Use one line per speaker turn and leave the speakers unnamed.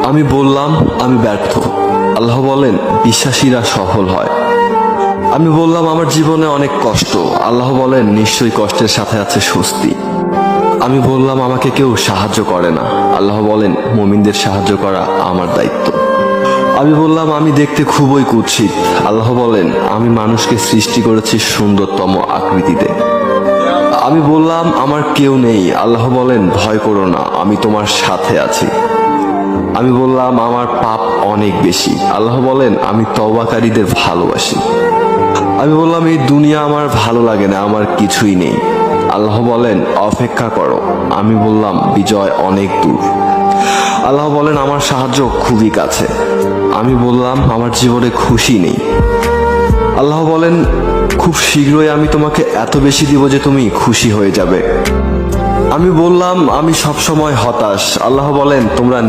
আমি বললাম আমি ব্যর্থ। আল্লাহ বলেন বিশ্বাসীরা সফল হয়। আমি বললাম আমার জীবনে অনেক কষ্ট। আল্লাহ বলেন নিশ্চয়ই কষ্টের সাথে আছে স্বস্তি। আমি বললাম আমাকে কেউ সাহায্য করে না। আল্লাহ বলেন মুমিনদের সাহায্য করা আমার দায়িত্ব। আমি বললাম আমি দেখতে খুবই কুৎসিত। আল্লাহ বলেন আমি মানুষকে সৃষ্টি করেছি সুন্দরতম আকৃতিতে। আমি বললাম আমার কেউ নেই। আল্লাহ বলেন ভয় করো না, আমি তোমার সাথে আছি। আমি বললাম আমার পাপ অনেক বেশি। আল্লাহ বলেন আমি তওবাকারীদের ভালোবাসি। আমি বললাম এই দুনিয়া আমার ভালো লাগে না, আমার কিছুই নেই। আল্লাহ বলেন অপেক্ষা করো। আমি বললাম বিজয় অনেক দূর। আল্লাহ বলেন আমার সাহায্য খুবই কাছে। আমি বললাম আমার জীবনে খুশি নেই। আল্লাহ বলেন খুব শীঘ্রই আমি তোমাকে এত বেশি দিব যে তুমি খুশি হয়ে যাবে। আমি বললাম আমি সবসময় হতাশ। আল্লাহ বলেন তোমরা